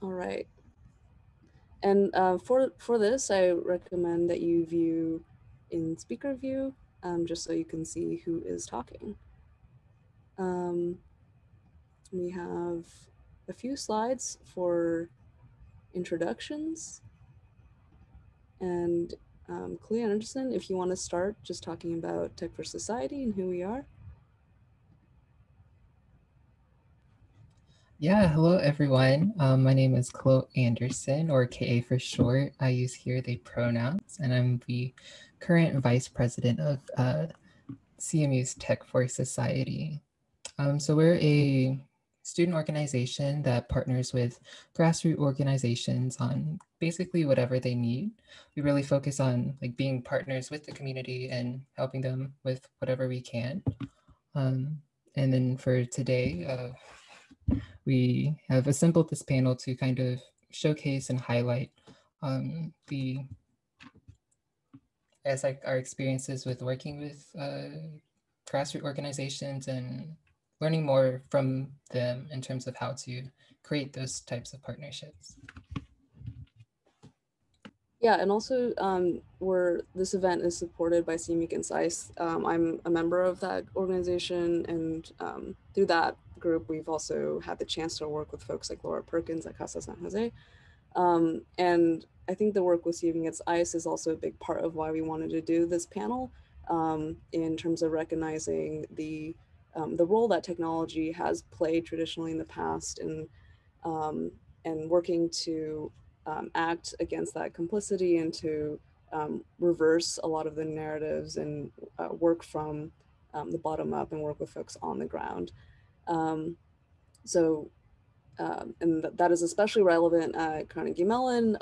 All right. And for this, I recommend that you view in speaker view, just so you can see who is talking. We have a few slides for introductions. And Clea Anderson, if you want to start just talking about Tech for Society and who we are. Yeah, hello everyone. My name is Chloe Anderson, or KA for short. I use here they pronouns, and I'm the current vice president of CMU's Tech for Society. So we're a student organization that partners with grassroots organizations on basically whatever they need. We really focus on like being partners with the community and helping them with whatever we can. And then for today, we have assembled this panel to kind of showcase and highlight our experiences with working with grassroots organizations and learning more from them in terms of how to create those types of partnerships. Yeah, and also this event is supported by CMU Against ICE. I'm a member of that organization, and through that group, we've also had the chance to work with folks like Laura Perkins at Casa San Jose. And I think the work with CMU Against ICE is also a big part of why we wanted to do this panel, in terms of recognizing the role that technology has played traditionally in the past, and working to act against that complicity and to reverse a lot of the narratives and work from the bottom up and work with folks on the ground. And that is especially relevant at Carnegie Mellon,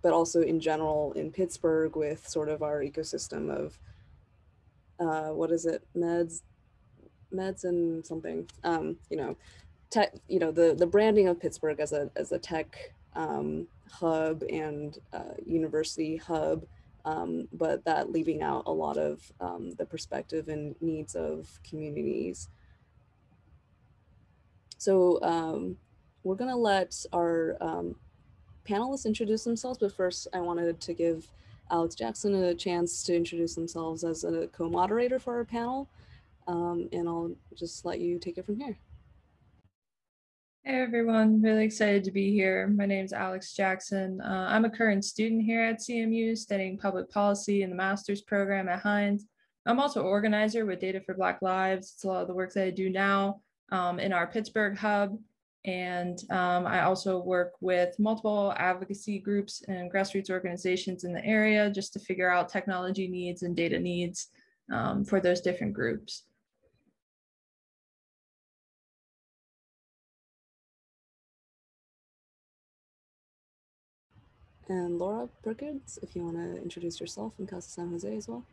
but also in general in Pittsburgh with sort of our ecosystem of, what is it, meds and something, tech, the branding of Pittsburgh as a tech hub and university hub, but that leaving out a lot of the perspective and needs of communities. So we're gonna let our panelists introduce themselves, but first I wanted to give Alex Jackson a chance to introduce themselves as a co-moderator for our panel, and I'll just let you take it from here. Hey everyone, really excited to be here. My name is Alex Jackson. I'm a current student here at CMU studying public policy in the master's program at Hines. I'm also an organizer with Data for Black Lives. It's a lot of the work that I do now in our Pittsburgh hub. And I also work with multiple advocacy groups and grassroots organizations in the area just to figure out technology needs and data needs for those different groups. And Laura Perkins, if you want to introduce yourself in Casa San Jose as well.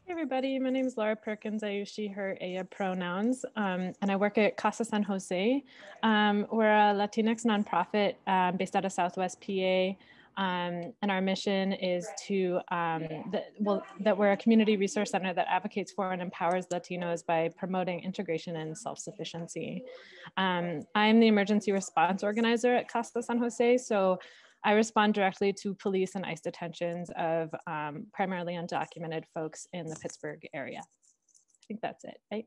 Hey everybody, my name is Laura Perkins. I use she, her, ella pronouns, and I work at Casa San Jose. We're a Latinx nonprofit based out of Southwest PA, and our mission is to, that we're a community resource center that advocates for and empowers Latinos by promoting integration and self-sufficiency. I'm the emergency response organizer at Casa San Jose, so I respond directly to police and ICE detentions of primarily undocumented folks in the Pittsburgh area. I think that's it, right?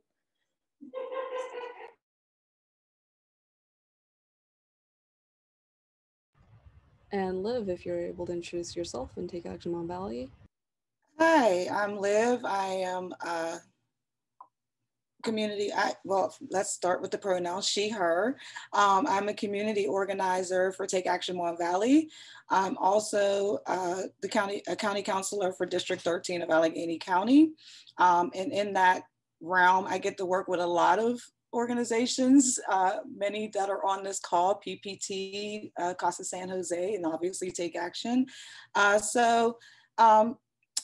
And Liv, if you're able to introduce yourself and take action on Valley. Hi, I'm Liv. I am a community, well, let's start with the pronouns, she, her. I'm a community organizer for Take Action Mon Valley. I'm also a county councilor for District 13 of Allegheny County. And in that realm, I get to work with a lot of organizations, many that are on this call, PPT, Casa San Jose, and obviously Take Action.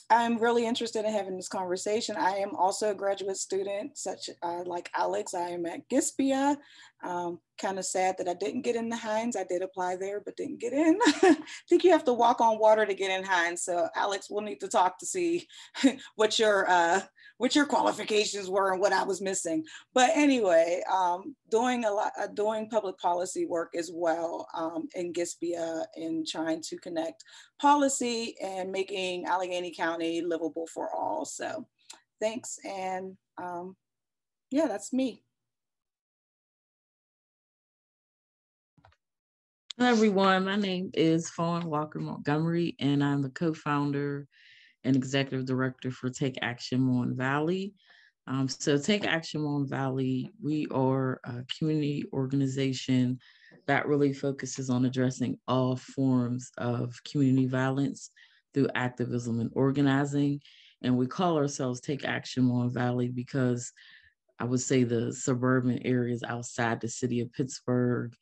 I'm really interested in having this conversation. I am also a graduate student, such like Alex. I am at GISPIA, Kind of sad that I didn't get into Hines. I did apply there, but didn't get in. I think you have to walk on water to get in Hines. So Alex, we'll need to talk to see what your qualifications were and what I was missing. But anyway, doing public policy work as well in Gispia and trying to connect policy and making Allegheny County livable for all. So thanks. And yeah, that's me. Hello, everyone. My name is Fawn Walker Montgomery, and I'm the co-founder and executive director for Take Action Mon Valley. So Take Action Mon Valley, we are a community organization that really focuses on addressing all forms of community violence through activism and organizing. And we call ourselves Take Action Mon Valley because I would say the suburban areas outside the city of Pittsburgh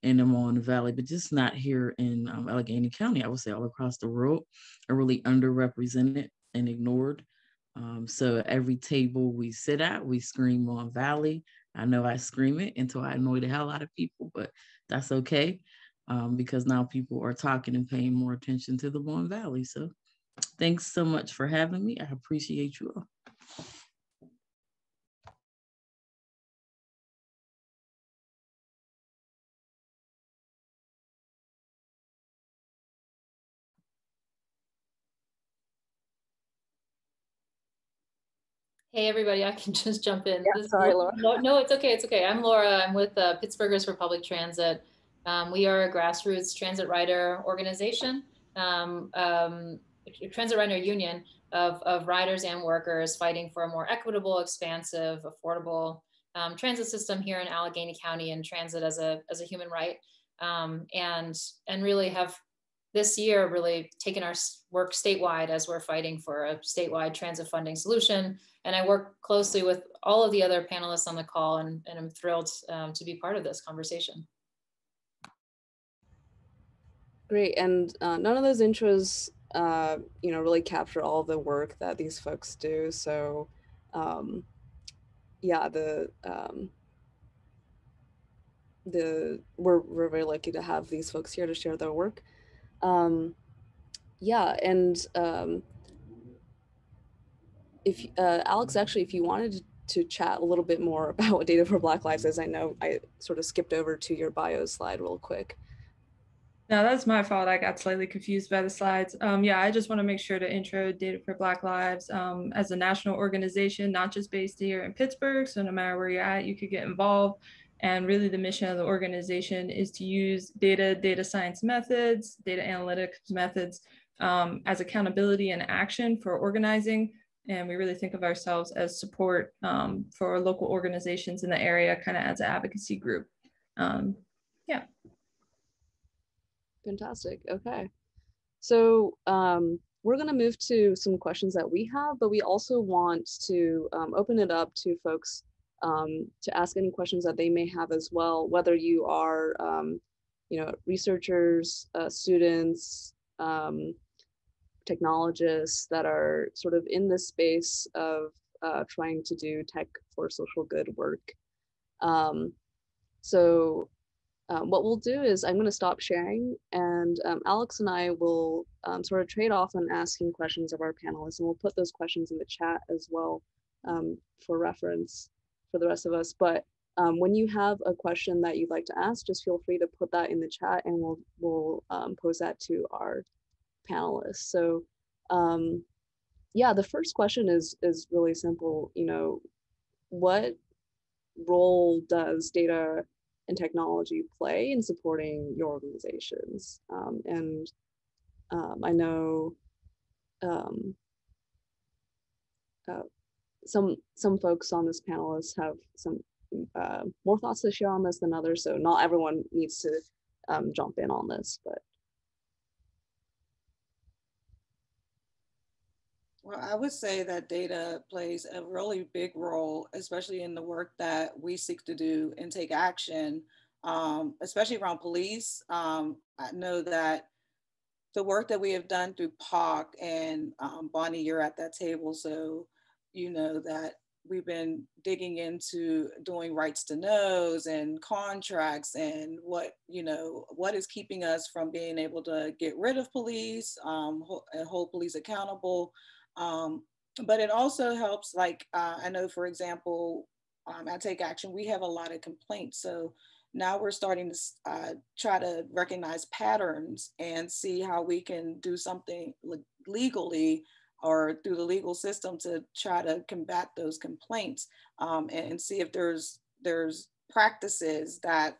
and the Mon Valley, but just not here in Allegheny County. I would say all across the world are really underrepresented and ignored. So at every table we sit at, we scream Mon Valley. I know I scream it until I annoy the hell out of people, but that's okay because now people are talking and paying more attention to the Mon Valley. So thanks so much for having me. I appreciate you all. Hey, everybody, I can just jump in. Yeah, sorry, Laura. No, it's okay. It's okay. I'm Laura. I'm with Pittsburghers for Public Transit. We are a grassroots transit rider organization, transit rider union of riders and workers fighting for a more equitable, expansive, affordable transit system here in Allegheny County, and transit as a human right. And really have this year really taken our work statewide as we're fighting for a statewide transit funding solution. And I work closely with all of the other panelists on the call, and I'm thrilled to be part of this conversation. Great, and none of those intros, really capture all the work that these folks do. So, yeah, we're very lucky to have these folks here to share their work. Yeah, and if Alex, actually, if you wanted to chat a little bit more about what Data for Black Lives is, I know I sort of skipped over to your bio slide real quick. No, that's my fault. I got slightly confused by the slides. Yeah, I just want to make sure to intro Data for Black Lives as a national organization, not just based here in Pittsburgh. So no matter where you're at, you could get involved. And really the mission of the organization is to use data science methods, data analytics methods as accountability and action for organizing. And we really think of ourselves as support for local organizations in the area, kind of as an advocacy group. Yeah. Fantastic. Okay. So we're going to move to some questions that we have, but we also want to open it up to folks to ask any questions that they may have as well, whether you are, researchers, students, technologists that are sort of in this space of trying to do tech for social good work. What we'll do is I'm going to stop sharing, and Alex and I will sort of trade off on asking questions of our panelists, and we'll put those questions in the chat as well for reference for the rest of us. But when you have a question that you'd like to ask, just feel free to put that in the chat, and we'll pose that to our panelists. So yeah, the first question is really simple. What role does data and technology play in supporting your organizations? I know some folks on this panelist have some more thoughts to share on this than others, so not everyone needs to jump in on this, but. Well, I would say that data plays a really big role, especially in the work that we seek to do and take action, especially around police. I know that the work that we have done through POC, and Bonnie, you're at that table, so you know that digging into doing rights to knows and contracts and what is keeping us from being able to get rid of police, and hold police accountable. But it also helps, like I know, for example, at Take Action, we have a lot of complaints. So now we're starting to try to recognize patterns and see how we can do something legally or through the legal system to try to combat those complaints, and see if there's practices that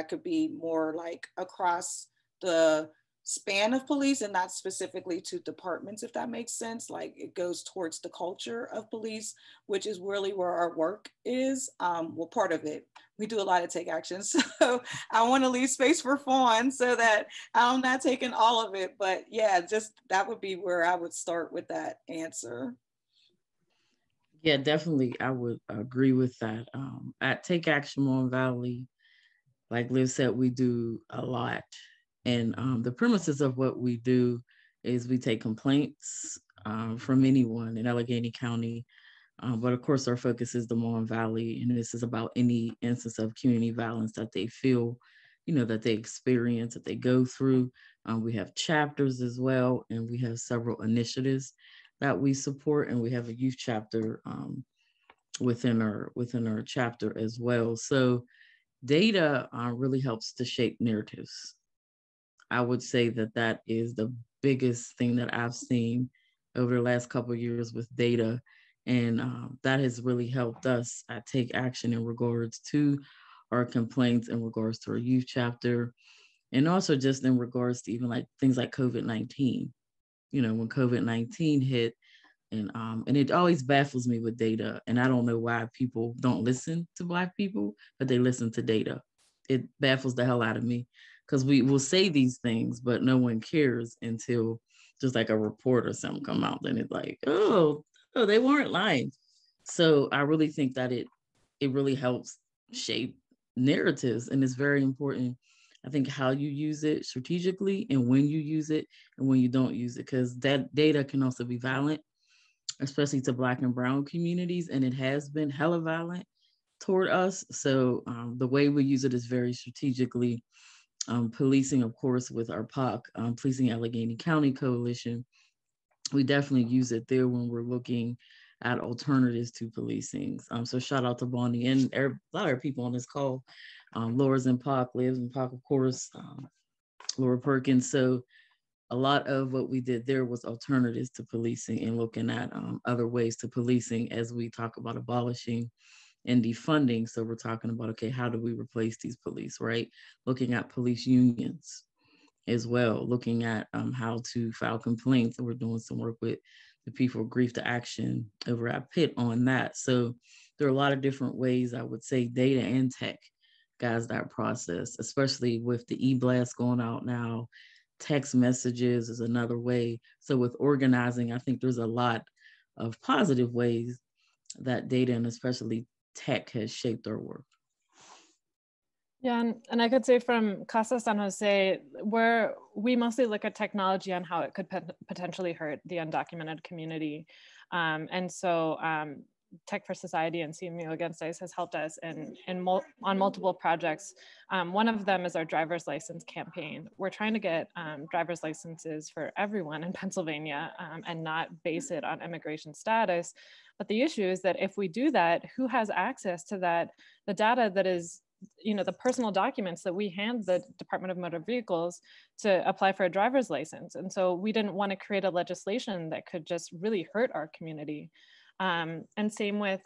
could be more like across the span of police and not specifically to departments, if that makes sense. Like it goes towards the culture of police, which is really where our work is. Well, part of it. We do a lot of Take Action. So I want to leave space for Fawn so that I'm not taking all of it. But yeah, just that would be where I would start with that answer. Yeah, definitely. I would agree with that. At Take Action Mon Valley, like Liv said, we do a lot. And the premises of what we do is we take complaints from anyone in Allegheny County. But of course, our focus is the Mon Valley, and this is about any instance of community violence that they feel, that they experience, that they go through. We have chapters as well, and we have several initiatives that we support, and we have a youth chapter within our chapter as well. So data really helps to shape narratives. I would say that is the biggest thing that I've seen over the last couple of years with data. And that has really helped us take action in regards to our complaints, in regards to our youth chapter, and also just in regards to even like things like COVID-19. When COVID-19 hit, and it always baffles me with data, and I don't know why people don't listen to Black people, but they listen to data. It baffles the hell out of me, because we will say these things, but no one cares until just like a report or something come out, then it's like, oh, they weren't lying. So I really think that it really helps shape narratives, and it's very important, I think, how you use it strategically and when you use it and when you don't use it, because that data can also be violent, especially to Black and Brown communities, and it has been hella violent toward us. So the way we use it is very strategically. Policing, of course, with our POC, Policing Allegheny County Coalition, we definitely use it there when we're looking at alternatives to policing. So shout out to Bonnie and a lot of people on this call. Laura's in POC, Liv's in POC, of course, Laura Perkins. So a lot of what we did there was alternatives to policing and looking at other ways to policing as we talk about abolishing and defunding. So we're talking about, okay, how do we replace these police, right? Looking at police unions as well, looking at how to file complaints. And we're doing some work with the people of Grief to Action over at Pitt on that. So there are a lot of different ways, I would say, data and tech guides that process, especially with the e-blast going out now. Text messages is another way. So with organizing, I think there's a lot of positive ways that data and especially tech has shaped our work. Yeah, and I could say from Casa San Jose, where we mostly look at technology and how it could potentially hurt the undocumented community. And so Tech for Society and CMU Against ICE has helped us on multiple projects. One of them is our driver's license campaign. We're trying to get driver's licenses for everyone in Pennsylvania and not base it on immigration status. But the issue is that if we do that, who has access to that, the data that is, the personal documents that we hand the Department of Motor Vehicles to apply for a driver's license. And so we didn't want to create a legislation that could just really hurt our community. And same with,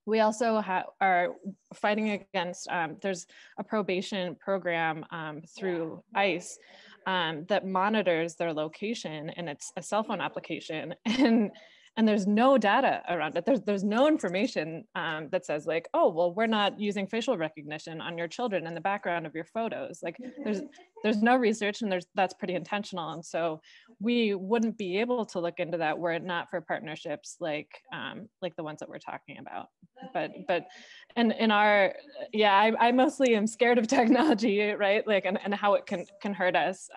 we also are fighting against, there's a probation program through ICE that monitors their location, and it's a cell phone application. And there's no data around it. There's no information that says like, oh, well, we're not using facial recognition on your children in the background of your photos. Like there's no research, and that's pretty intentional. And so we wouldn't be able to look into that were it not for partnerships like the ones that we're talking about. But and in our, I mostly am scared of technology, right? Like and how it can hurt us.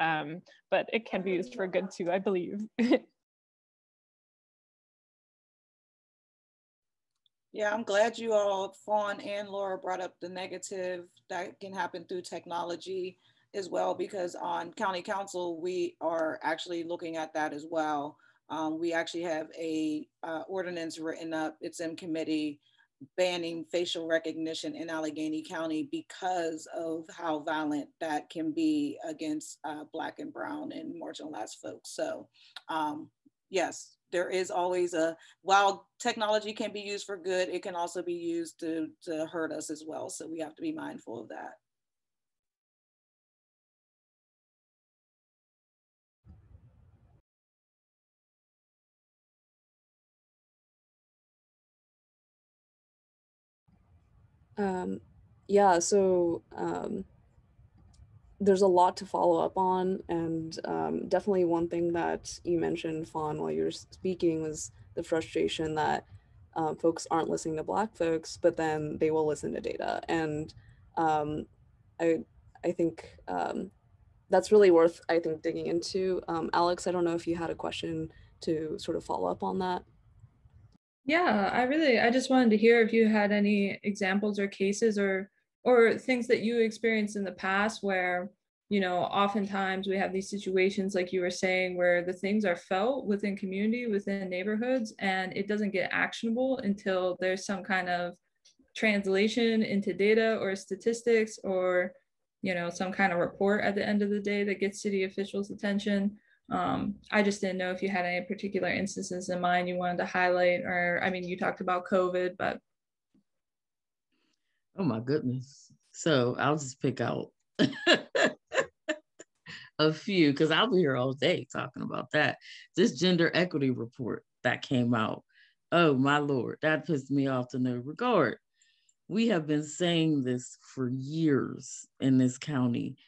But it can be used for good too, I believe. Yeah, I'm glad you all, Fawn and Laura, brought up the negative that can happen through technology as well, because on County Council, we are actually looking at that as well. We actually have a ordinance written up, it's in committee, banning facial recognition in Allegheny County because of how violent that can be against Black and Brown and marginalized folks. So yes, there is always while technology can be used for good, it can also be used to hurt us as well. So we have to be mindful of that. Yeah, so there's a lot to follow up on, and definitely one thing that you mentioned, Fawn, while you were speaking was the frustration that folks aren't listening to Black folks, but then they will listen to data. And I think that's really worth, I think, digging into. Alex, I don't know if you had a question to sort of follow up on that. Yeah, I just wanted to hear if you had any examples or cases or things that you experienced in the past where, you know, oftentimes we have these situations like you were saying where the things are felt within community, within neighborhoods, and it doesn't get actionable until there's some kind of translation into data or statistics or, you know, some kind of report at the end of the day that gets city officials' attention. I just didn't know if you had any particular instances in mind you wanted to highlight, or, I mean, you talked about COVID, but. Oh my goodness. So I'll just pick out a few, because I'll be here all day talking about that. This gender equity report that came out, oh my Lord, that pissed me off to no regard. We have been saying this for years in this county,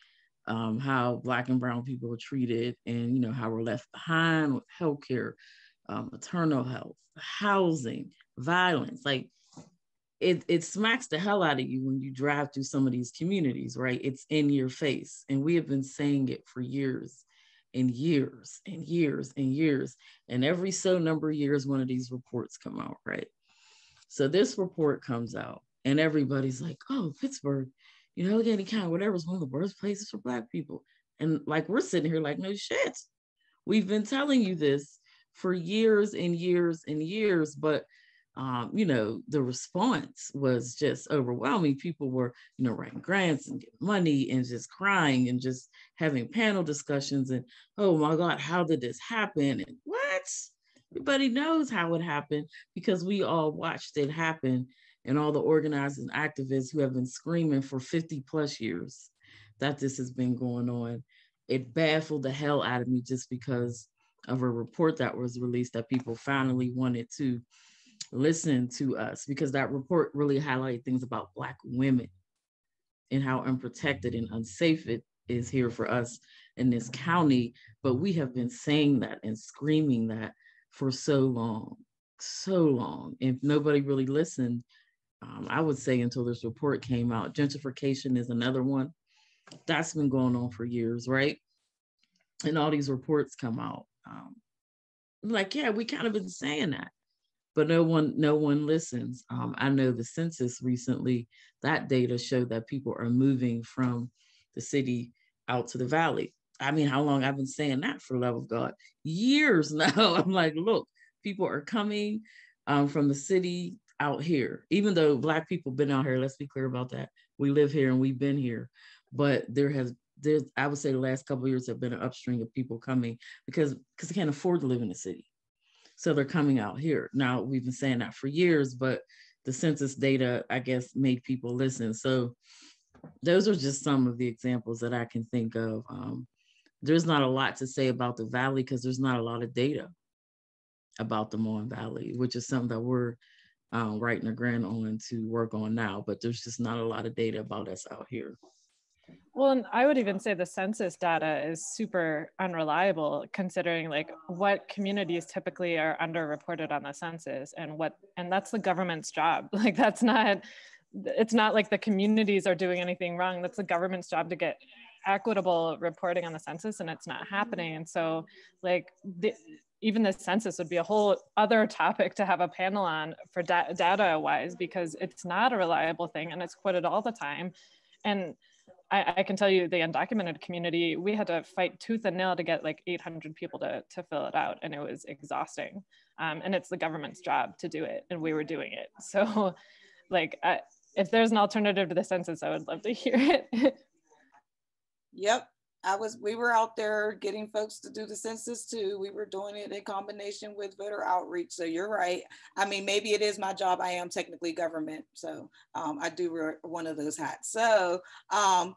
how Black and Brown people are treated, and you know how we're left behind with healthcare, maternal health, housing, violence. Like it smacks the hell out of you when you drive through some of these communities, right? It's in your face, and we have been saying it for years and years and years and years. And every so number of years, one of these reports come out, right? So this report comes out, and everybody's like, "Oh, Pittsburgh, you know, Allegheny County, whatever, is one of the worst places for Black people." And like, we're sitting here like, no shit. We've been telling you this for years and years and years, but you know, the response was just overwhelming. People were, you know, writing grants and getting money and just crying and just having panel discussions and, oh my God, how did this happen? And what? Everybody knows how it happened because we all watched it happen, and all the organizers and activists who have been screaming for 50 plus years that this has been going on. It baffled the hell out of me just because of a report that was released that people finally wanted to listen to us, because that report really highlighted things about Black women and how unprotected and unsafe it is here for us in this county. But we have been saying that and screaming that for so long. If nobody really listened, I would say until this report came out. Gentrification is another one. That's been going on for years, right? And all these reports come out. Like, yeah, we kind of been saying that, but no one listens. I know the census recently, that data showed that people are moving from the city out to the valley. I mean, how long I've been saying that, for love of God? Years now. I'm like, look, people are coming from the city out here, even though Black people been out here. Let's be clear about that. We live here and we've been here, but there's I would say the last couple of years have been an upstream of people coming because they can't afford to live in the city. So they're coming out here. Now, we've been saying that for years, but the census data, I guess, made people listen. So those are just some of the examples that I can think of. There's not a lot to say about the Valley because there's not a lot of data about the Mon Valley, which is something that we're writing a grant on to work on now, but there's just not a lot of data about us out here. Well, and I would even say the census data is super unreliable, considering like what communities typically are underreported on the census, and that's the government's job. Like it's not like the communities are doing anything wrong. That's the government's job to get equitable reporting on the census, and it's not happening. And so like even the census would be a whole other topic to have a panel on for data wise, because it's not a reliable thing and it's quoted all the time. And I can tell you the undocumented community, we had to fight tooth and nail to get like 800 people to fill it out, and it was exhausting. And it's the government's job to do it, and we were doing it. So like, if there's an alternative to the census, I would love to hear it. Yep. We were out there getting folks to do the census too. We were doing it in combination with voter outreach. So you're right. I mean, maybe it is my job. I am technically government. So I do wear one of those hats. So Bob,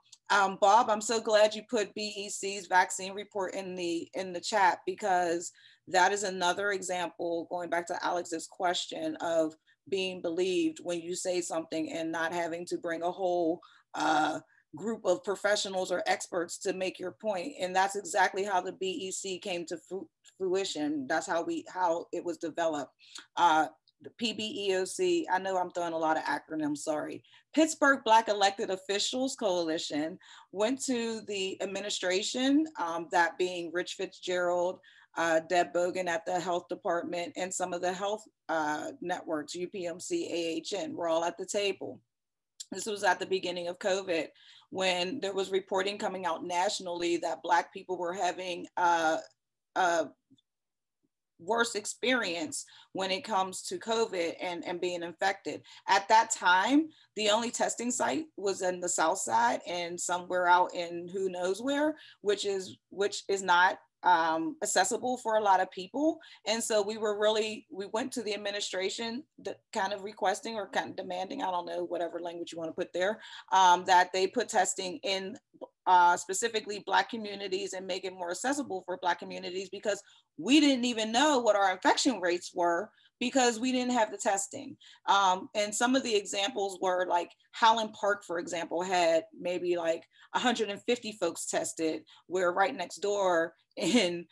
I'm so glad you put BEC's vaccine report in the chat, because that is another example, going back to Alex's question, of being believed when you say something and not having to bring a whole group of professionals or experts to make your point. And that's exactly how the BEC came to fruition. That's how it was developed. The PBEOC, I know I'm throwing a lot of acronyms, sorry. Pittsburgh Black Elected Officials Coalition went to the administration, that being Rich Fitzgerald, Deb Bogan at the health department, and some of the health networks, UPMC, AHN, were all at the table. This was at the beginning of COVID, when there was reporting coming out nationally that Black people were having a worse experience when it comes to COVID and being infected. At that time, the only testing site was in the South Side and somewhere out in who knows where, which is not accessible for a lot of people. And so we went to the administration kind of requesting or kind of demanding, I don't know, whatever language you want to put there, that they put testing in specifically Black communities and make it more accessible for Black communities, because we didn't even know what our infection rates were because we didn't have the testing. And some of the examples were like Highland Park, for example, had maybe like 150 folks tested, where right next door in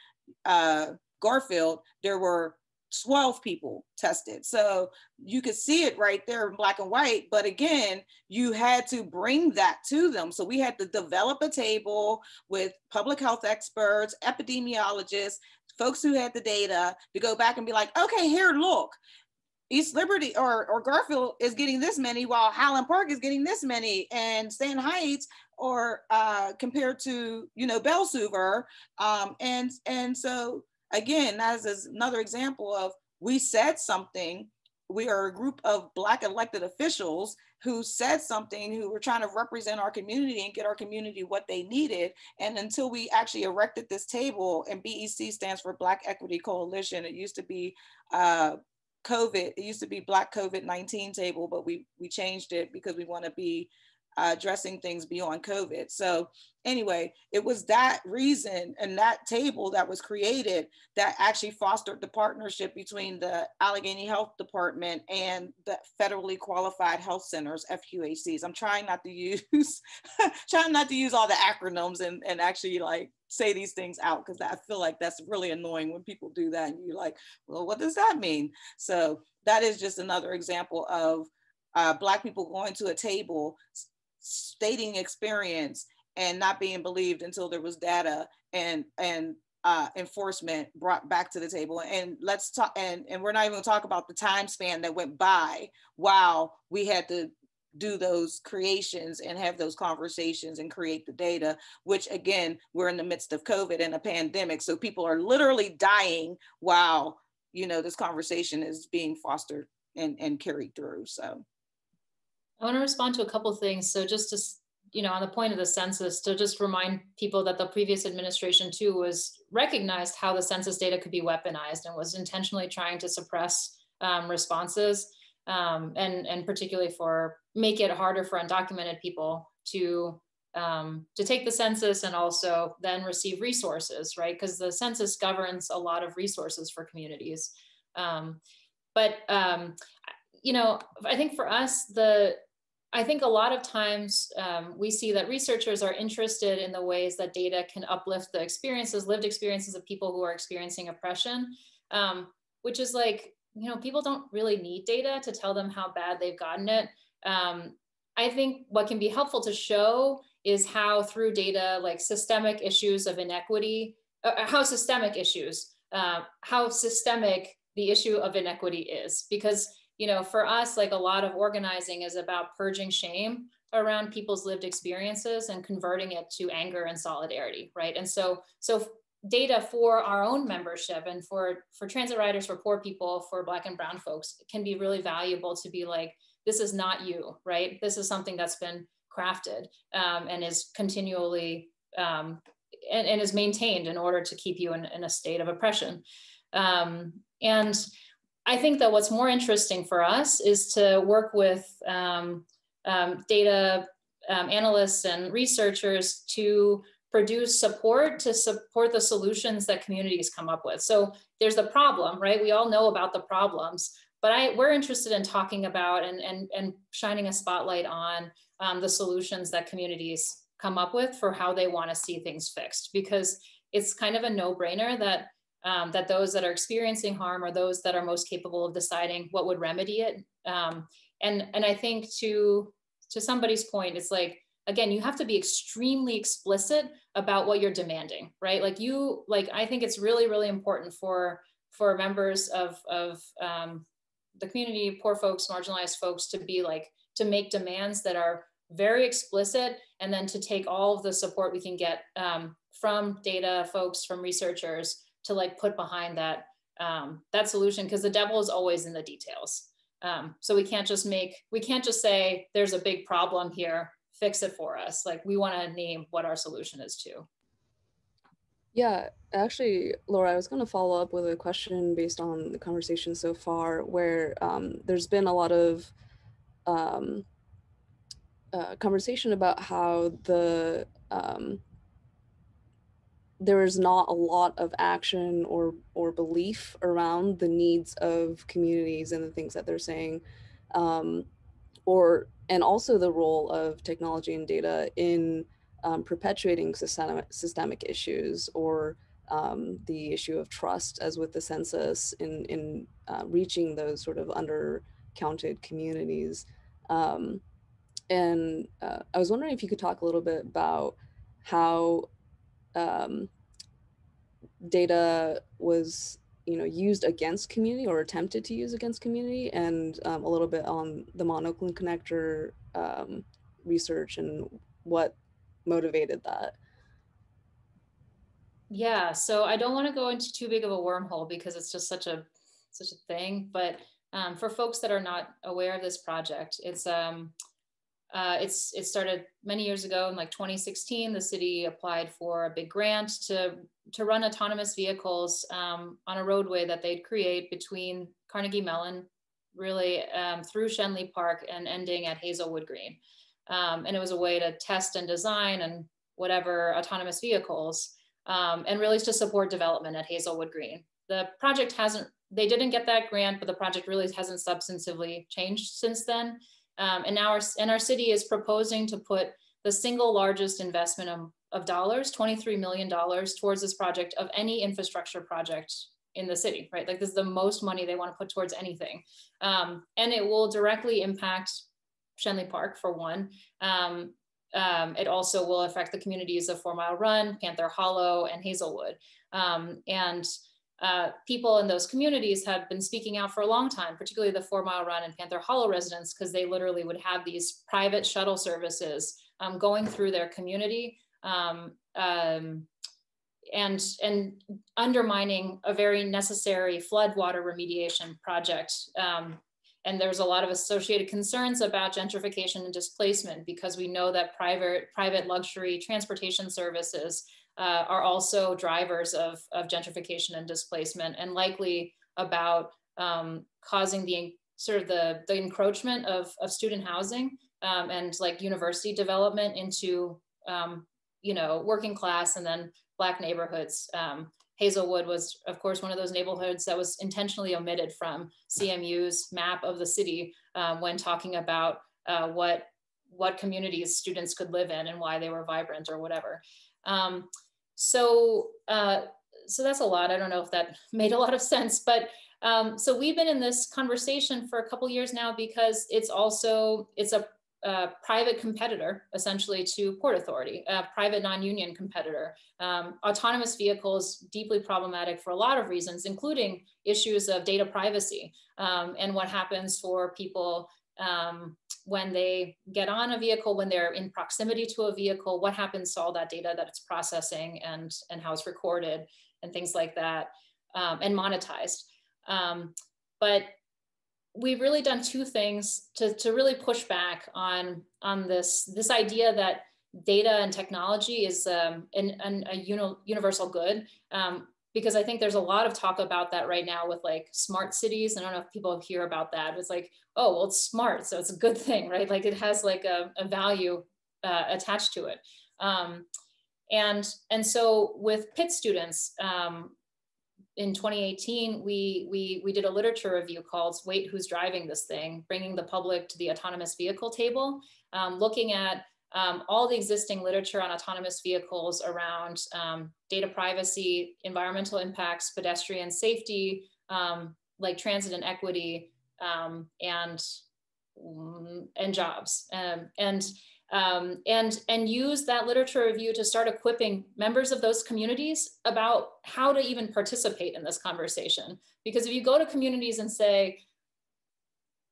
Garfield, there were 12 people tested. So you could see it right there in black and white, but again, you had to bring that to them. So we had to develop a table with public health experts, epidemiologists, folks who had the data to go back and be like, okay, here, look, East Liberty or Garfield is getting this many, while Highland Park is getting this many, and Stanton Heights, or compared to, Belsuver. And so again, that is another example of, we said something. We are a group of Black elected officials who said something, who were trying to represent our community and get our community what they needed. And until we actually erected this table, and BEC stands for Black Equity Coalition. It used to be COVID. It used to be Black COVID-19 table, but we changed it because we want to be addressing things beyond COVID. So anyway, it was that reason and that table that was created that actually fostered the partnership between the Allegheny Health Department and the federally qualified health centers, FQHCs. I'm trying not to use all the acronyms and actually like say these things out, because I feel like that's really annoying when people do that and you're like, well, what does that mean? So that is just another example of Black people going to a table, stating experience, and not being believed until there was data and enforcement brought back to the table. And let's talk, and we're not even gonna talk about the time span that went by while we had to do those creations and have those conversations and create the data, which again, we're in the midst of COVID and a pandemic. So people are literally dying while, this conversation is being fostered and carried through. So I want to respond to a couple of things. So just to, on the point of the census, to just remind people that the previous administration too recognized how the census data could be weaponized and was intentionally trying to suppress responses, and particularly make it harder for undocumented people to take the census and also then receive resources, right? Because the census governs a lot of resources for communities. But I think for us, I think a lot of times we see that researchers are interested in the ways that data can uplift the lived experiences of people who are experiencing oppression, which is like, people don't really need data to tell them how bad they've gotten it. I think what can be helpful to show is how through data, like systemic issues of inequity, how systemic issues how systemic the issue of inequity is. Because, you know, for us, like a lot of organizing is about purging shame around people's lived experiences and converting it to anger and solidarity, right? And so data for our own membership and for transit riders, for poor people, for Black and Brown folks can be really valuable to be like, this is not you, right? This is something that's been crafted and is continually and is maintained in order to keep you in a state of oppression. And I think that what's more interesting for us is to work with data analysts and researchers to produce support to support the solutions that communities come up with. So there's the problem, right? We all know about the problems, but we're interested in talking about and shining a spotlight on the solutions that communities come up with for how they want to see things fixed, because it's kind of a no-brainer that that those that are experiencing harm are those that are most capable of deciding what would remedy it. And I think to somebody's point, it's like, again, you have to be extremely explicit about what you're demanding, right? Like I think it's really, really important for members of the community, poor folks, marginalized folks, to be like, to make demands that are very explicit, and then to take all of the support we can get from data folks, from researchers, to like put behind that that solution, because the devil is always in the details. So we can't just say there's a big problem here, fix it for us. Like, we want to name what our solution is too. Yeah, actually, Laura, I was going to follow up with a question based on the conversation so far, where there's been a lot of conversation about how there is not a lot of action or belief around the needs of communities and the things that they're saying, and also the role of technology and data in perpetuating systemic issues, or the issue of trust, as with the census, in reaching those sort of undercounted communities. And I was wondering if you could talk a little bit about how data was, used against community, or attempted to use against community, and a little bit on the Monocle connector research and what motivated that. Yeah, so I don't want to go into too big of a wormhole because it's just such a thing. But for folks that are not aware of this project, it started many years ago in like 2016. The city applied for a big grant to run autonomous vehicles on a roadway that they'd create between Carnegie Mellon, really through Schenley Park and ending at Hazelwood Green. And it was a way to test and design and whatever autonomous vehicles, and really to support development at Hazelwood Green. The project they didn't get that grant, but the project really hasn't substantively changed since then. And now our city is proposing to put the single largest investment of dollars, $23 million, towards this project of any infrastructure project in the city, right? Like, this is the most money they want to put towards anything. And it will directly impact Schenley Park, for one. It also will affect the communities of 4 Mile Run, Panther Hollow, and Hazelwood. And people in those communities have been speaking out for a long time, particularly the 4 Mile Run and Panther Hollow residents, because they literally would have these private shuttle services going through their community, and undermining a very necessary floodwater remediation project. And there's a lot of associated concerns about gentrification and displacement, because we know that private luxury transportation services are also drivers of gentrification and displacement, and likely about causing the encroachment of student housing and like university development into working class and then Black neighborhoods. Hazelwood was, of course, one of those neighborhoods that was intentionally omitted from CMU's map of the city when talking about what communities students could live in and why they were vibrant or whatever. So that's a lot. I don't know if that made a lot of sense, but so we've been in this conversation for a couple years now, because it's private competitor, essentially, to Port Authority, a private non-union competitor. Autonomous vehicles, deeply problematic for a lot of reasons, including issues of data privacy and what happens for people when they get on a vehicle, when they're in proximity to a vehicle, what happens to all that data that it's processing and how it's recorded and things like that, and monetized. But we've really done two things to really push back on this idea that data and technology is a universal good. Because I think there's a lot of talk about that right now with like smart cities. I don't know if people hear about that. It's like, oh, well, it's smart, so it's a good thing, right? Like it has like a value attached to it. And so with Pitt students, in 2018, we did a literature review called Wait, Who's Driving This Thing? Bringing the Public to the Autonomous Vehicle Table, looking at all the existing literature on autonomous vehicles around data privacy, environmental impacts, pedestrian safety, like transit and equity, and jobs, and use that literature review to start equipping members of those communities about how to even participate in this conversation. Because if you go to communities and say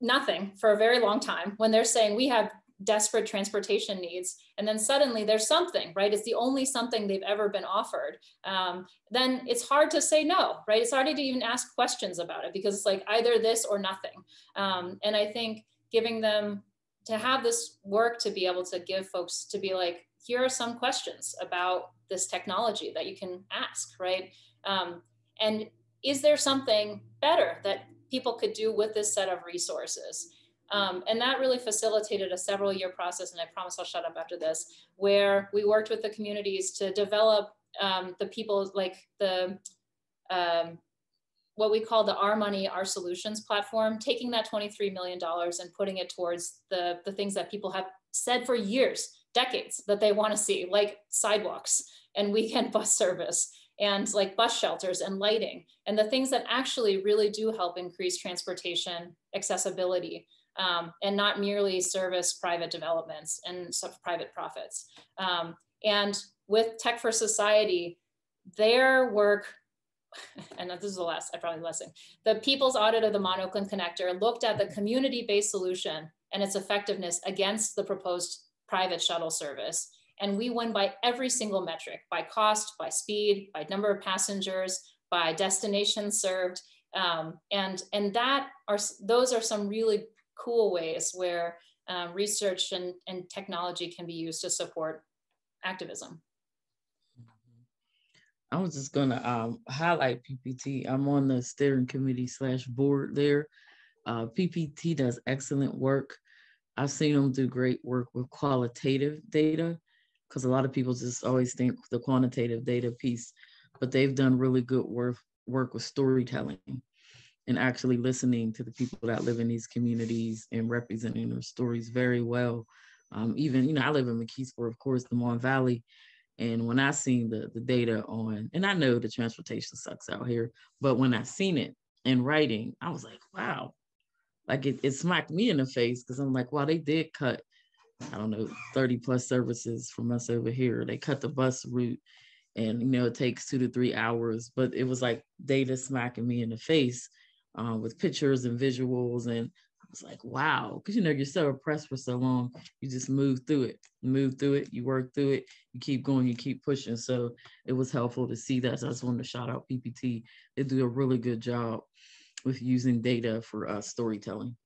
nothing for a very long time, when they're saying we have desperate transportation needs, and then suddenly there's something, right? It's the only something they've ever been offered. Then it's hard to say no, right? It's hard to even ask questions about it because it's like either this or nothing. And I think giving them to have this work to be able to give folks to be like, here are some questions about this technology that you can ask, right? And is there something better that people could do with this set of resources? And that really facilitated a several-year process, and I promise I'll shut up after this, where we worked with the communities to develop the people, like the, what we call the Our Money, Our Solutions platform, taking that $23 million and putting it towards the things that people have said for years, decades, that they want to see, like sidewalks and weekend bus service, and like bus shelters and lighting, and the things that actually really do help increase transportation accessibility. And not merely service private developments and private profits. And with Tech for Society, their work, and this is the last, probably the last thing, the People's Audit of the Mont Oakland Connector looked at the community-based solution and its effectiveness against the proposed private shuttle service. And we win by every single metric, by cost, by speed, by number of passengers, by destinations served. And those are some really cool ways where research and technology can be used to support activism. I was just gonna highlight PPT. I'm on the steering committee / board there. PPT does excellent work. I've seen them do great work with qualitative data, because a lot of people just always think the quantitative data piece, but they've done really good work with storytelling and actually listening to the people that live in these communities and representing their stories very well. Even, I live in McKeesport, of course, the Mon Valley. And when I seen the data on, and I know the transportation sucks out here, but when I seen it in writing, I was like, wow, like it smacked me in the face, because I'm like, wow, they did cut, 30 plus services from us over here. They cut the bus route, and, it takes 2 to 3 hours, but it was like data smacking me in the face. With pictures and visuals, and I was like, wow, because you're so oppressed for so long, you just move through it, you work through it, you keep going, you keep pushing. So it was helpful to see that. So I just wanted to shout out PPT. They do a really good job with using data for storytelling.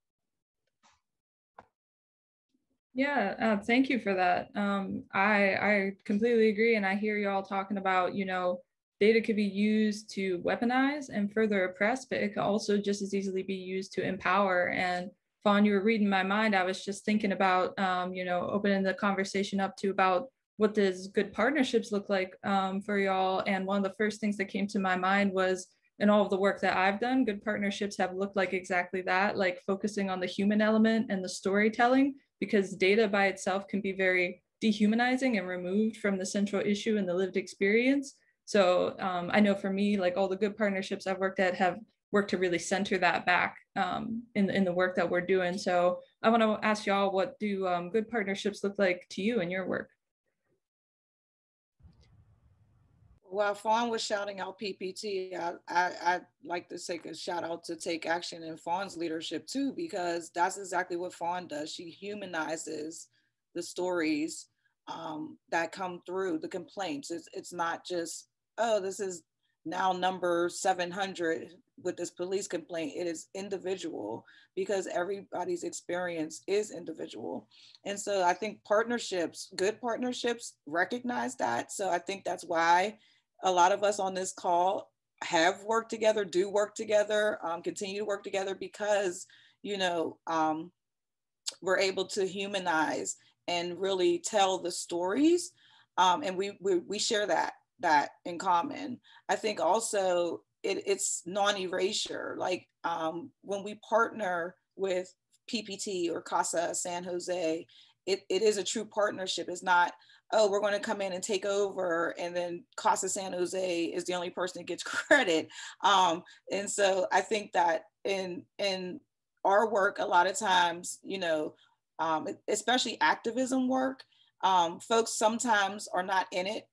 Yeah, thank you for that. I completely agree, and I hear you all talking about, data could be used to weaponize and further oppress, but it could also just as easily be used to empower. And Fawn, you were reading my mind. I was just thinking about, opening the conversation up to about what does good partnerships look like for y'all. And one of the first things that came to my mind was, in all of the work that I've done, good partnerships have looked like exactly that, like focusing on the human element and the storytelling, because data by itself can be very dehumanizing and removed from the central issue and the lived experience. So I know for me, like all the good partnerships I've worked at have worked to really center that back in the work that we're doing. So I want to ask y'all, what do good partnerships look like to you in your work? While Fawn was shouting out PPT, I'd like to take a shout out to Take Action and Fawn's leadership too, because that's exactly what Fawn does. She humanizes the stories that come through, the complaints. It's not just, oh, this is now number 700 with this police complaint. It is individual, because everybody's experience is individual. And so I think partnerships, good partnerships, recognize that. So I think that's why a lot of us on this call have worked together, do work together, continue to work together, because, you know, we're able to humanize and really tell the stories. And we share that in common. I think also it's non-erasure. Like when we partner with PPT or Casa San Jose, it is a true partnership. It's not, oh, we're going to come in and take over, and then Casa San Jose is the only person that gets credit. And so I think that in our work, a lot of times, you know, especially activism work, folks sometimes are not in it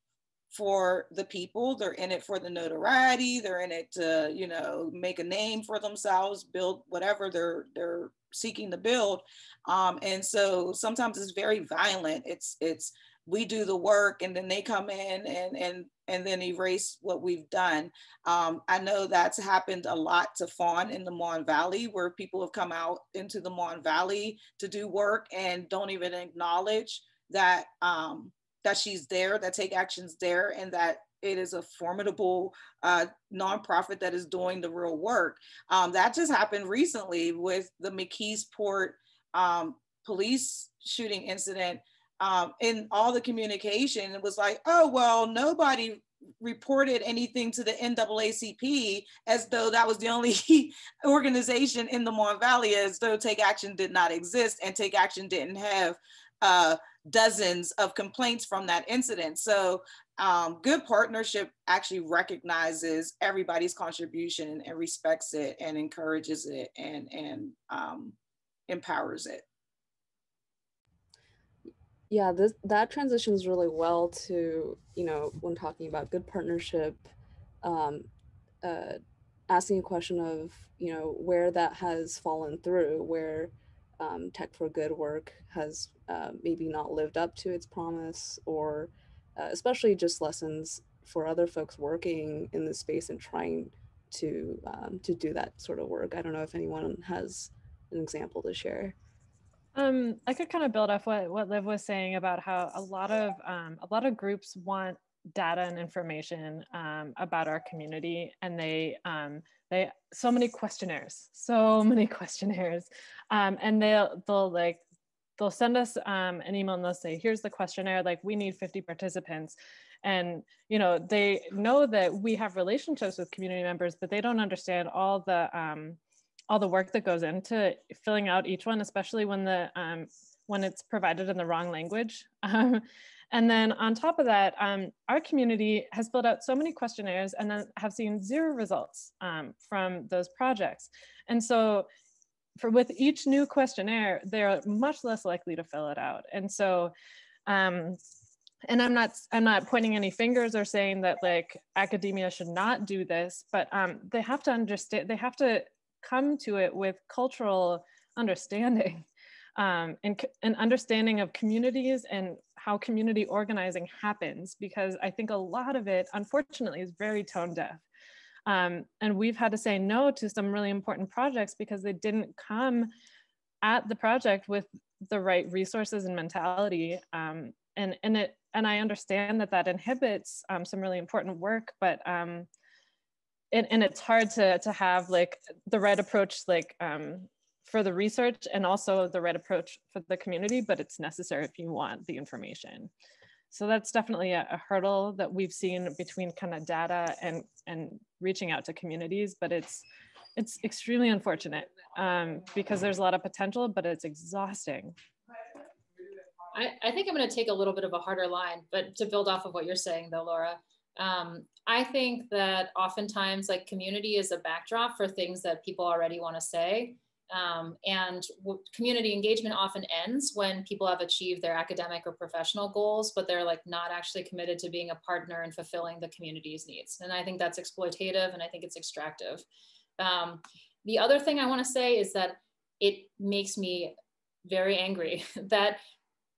for the people. They're in it for the notoriety. They're in it to, you know, make a name for themselves, build whatever they're seeking to build. And so sometimes it's very violent. It's we do the work and then they come in and then erase what we've done. I know that's happened a lot to Fawn in the Mon Valley, where people have come out into the Mon Valley to do work and don't even acknowledge that that she's there, that Take Action's there, and that it is a formidable nonprofit that is doing the real work. That just happened recently with the McKeesport police shooting incident. In all the communication, it was like, oh, well, nobody reported anything to the NAACP, as though that was the only organization in the Mon Valley, as though Take Action did not exist and Take Action didn't have dozens of complaints from that incident. So good partnership actually recognizes everybody's contribution and respects it and encourages it and empowers it. Yeah, that transitions really well to, you know, when talking about good partnership, asking a question of, you know, where that has fallen through, where Tech for Good work has maybe not lived up to its promise, or especially just lessons for other folks working in this space and trying to do that sort of work. I don't know if anyone has an example to share. I could kind of build off what Liv was saying about how a lot of groups want data and information about our community, and they so many questionnaires, and they'll send us an email and they'll say, here's the questionnaire, like we need 50 participants. And, you know, they know that we have relationships with community members, but they don't understand all the work that goes into filling out each one, especially when it's provided in the wrong language. And then on top of that, our community has filled out so many questionnaires and then have seen 0 results from those projects. And so with each new questionnaire, they're much less likely to fill it out. And so, and I'm not pointing any fingers or saying that like academia should not do this, but they have to understand, they have to come to it with cultural understanding and understanding of communities and how community organizing happens, because I think a lot of it, unfortunately, is very tone deaf. And we've had to say no to some really important projects because they didn't come at the project with the right resources and mentality. And I understand that inhibits some really important work, but and it's hard to have like the right approach, like for the research and also the right approach for the community, but it's necessary if you want the information. So that's definitely a hurdle that we've seen between kind of data and reaching out to communities, but it's extremely unfortunate because there's a lot of potential, but it's exhausting. I think I'm going to take a little bit of a harder line, but to build off of what you're saying though, Laura, I think that oftentimes like community is a backdrop for things that people already want to say. And community engagement often ends when people have achieved their academic or professional goals, but they're like not actually committed to being a partner and fulfilling the community's needs. And I think that's exploitative, and I think it's extractive. The other thing I want to say is that it makes me very angry that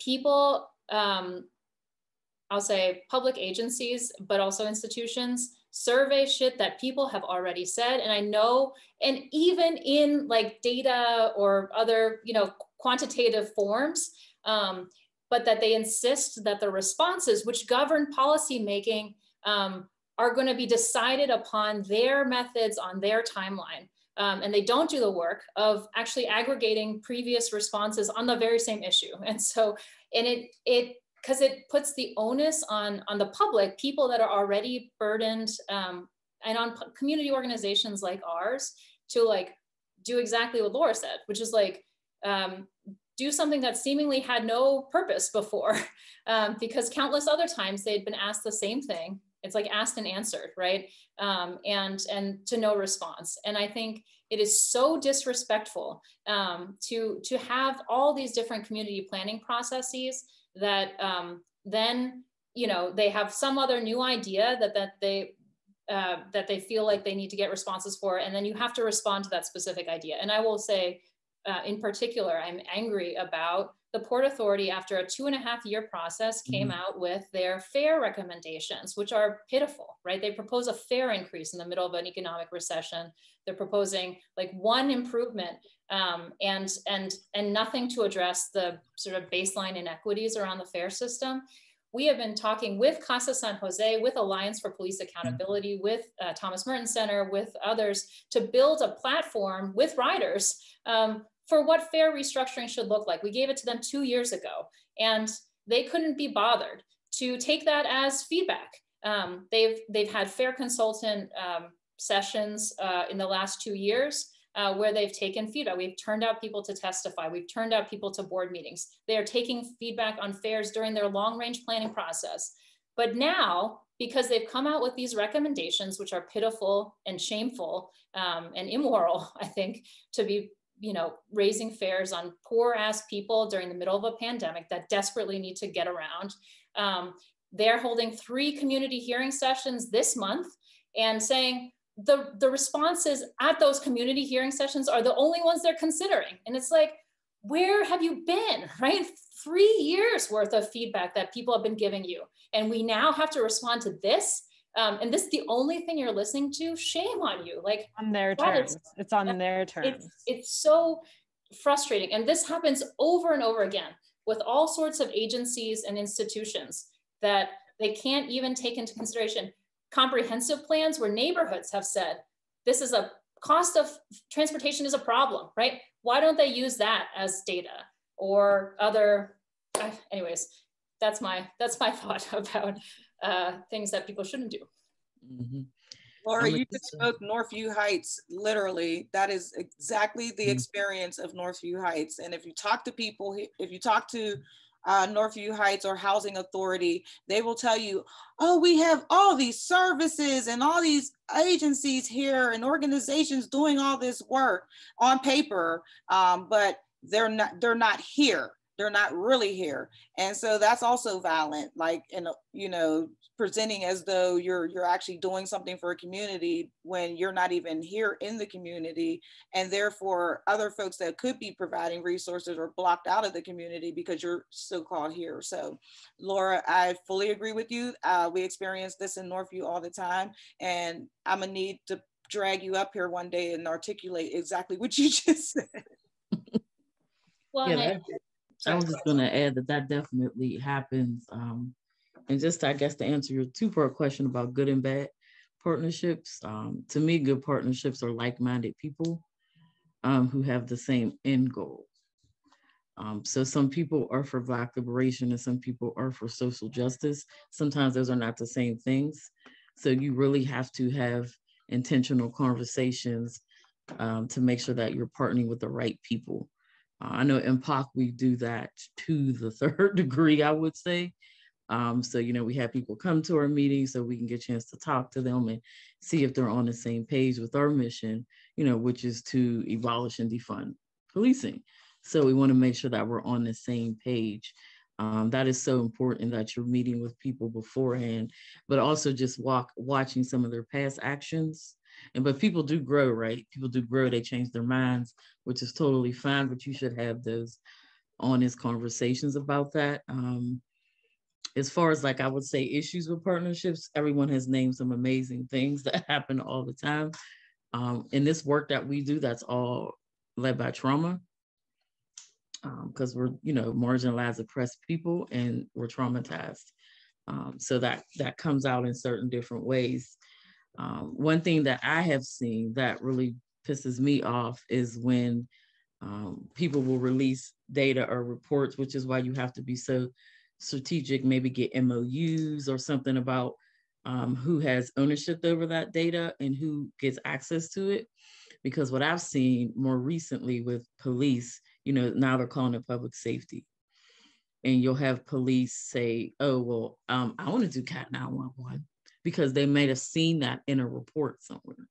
people, I'll say public agencies, but also institutions, survey shit that people have already said. And I know, and even in like data or other, you know, quantitative forms, but that they insist that the responses which govern policymaking are going to be decided upon their methods on their timeline. And they don't do the work of actually aggregating previous responses on the very same issue. And so, and because it puts the onus on the public, people that are already burdened, and on community organizations like ours to like do exactly what Laura said, which is like do something that seemingly had no purpose before, because countless other times they'd been asked the same thing. It's like asked and answered, right? And to no response. And I think it is so disrespectful to have all these different community planning processes that then, you know, they have some other new idea that they feel like they need to get responses for, and then you have to respond to that specific idea. And I will say, in particular, I'm angry about the Port Authority, after a 2.5-year process, came out with their fare recommendations, which are pitiful, right? They propose a fare increase in the middle of an economic recession. They're proposing like one improvement and nothing to address the sort of baseline inequities around the fare system. We have been talking with Casa San Jose, with Alliance for Police Accountability, with Thomas Merton Center, with others, to build a platform with riders for what fare restructuring should look like. We gave it to them 2 years ago, and they couldn't be bothered to take that as feedback. They've had fare consultant sessions in the last 2 years where they've taken feedback. We've turned out people to testify. We've turned out people to board meetings. They are taking feedback on fares during their long-range planning process. But now, because they've come out with these recommendations, which are pitiful and shameful and immoral, I think, to be, you know, raising fares on poor ass people during the middle of a pandemic that desperately need to get around. They're holding 3 community hearing sessions this month and saying the responses at those community hearing sessions are the only ones they're considering. And it's like, where have you been, right? 3 years worth of feedback that people have been giving you. And we now have to respond to this. And this is the only thing you're listening to. Shame on you. Like, on their terms. It's on their terms. It's so frustrating. And this happens over and over again with all sorts of agencies and institutions that they can't even take into consideration comprehensive plans where neighborhoods have said, this is a cost of transportation is a problem, right? Why don't they use that as data or other, anyways, that's my thought about things that people shouldn't do. Laura, you just spoke Northview Heights, literally. That is exactly the experience of Northview Heights. And if you talk to people, if you talk to Northview Heights or Housing Authority, they will tell you, oh, we have all these services and all these agencies here and organizations doing all this work on paper, but they're not here. They're not really here. And so that's also violent, like, you know, presenting as though you're actually doing something for a community when you're not even here in the community, and therefore other folks that could be providing resources are blocked out of the community because you're so-called here. So Laura, I fully agree with you. We experience this in Northview all the time, and I'm gonna need to drag you up here one day and articulate exactly what you just said. Well, yeah, I was just gonna add that definitely happens. And just, I guess, to answer your 2-part question about good and bad partnerships, to me, good partnerships are like-minded people who have the same end goal. So some people are for Black liberation and some people are for social justice. Sometimes those are not the same things. So you really have to have intentional conversations to make sure that you're partnering with the right people. I know in POC, we do that to the 3rd degree, I would say. So, you know, we have people come to our meetings so we can get a chance to talk to them and see if they're on the same page with our mission, you know, which is to abolish and defund policing. So we want to make sure that we're on the same page. That is so important, that you're meeting with people beforehand, but also just watching some of their past actions. But people do grow, right? People do grow, they change their minds, which is totally fine, but you should have those honest conversations about that. As far as like, I would say issues with partnerships, everyone has named some amazing things that happen all the time. In this work that we do, that's all led by trauma. Because we're, marginalized, oppressed people, and we're traumatized. So that comes out in certain different ways. One thing that I have seen that really pisses me off is when people will release data or reports, which is why you have to be so strategic, maybe get MOUs or something about who has ownership over that data and who gets access to it. Because what I've seen more recently with police, now they're calling it public safety. And you'll have police say, oh, well, I want to do Cat 911, because they might have seen that in a report somewhere.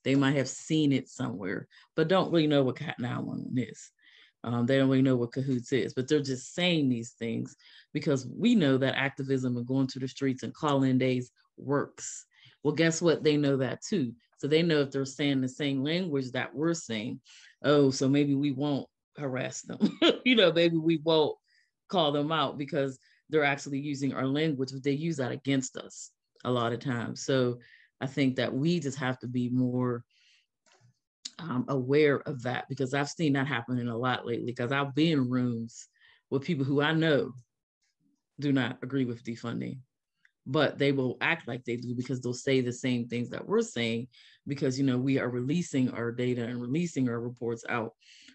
They might have seen it somewhere, but don't really know what Cat 911 is. They don't really know what Cahoots is, but they're just saying these things because we know that activism and going to the streets and call-in days works. Well, guess what? They know that too. So they know if they're saying the same language that we're saying, oh, so maybe we won't harass them. Maybe we won't call them out because they're actually using our language, but they use that against us a lot of times. So I think that we just have to be more aware of that, because I've seen that happening a lot lately, because I've been in rooms with people who I know do not agree with defunding, but they will act like they do because they'll say the same things that we're saying, because, we are releasing our data and releasing our reports out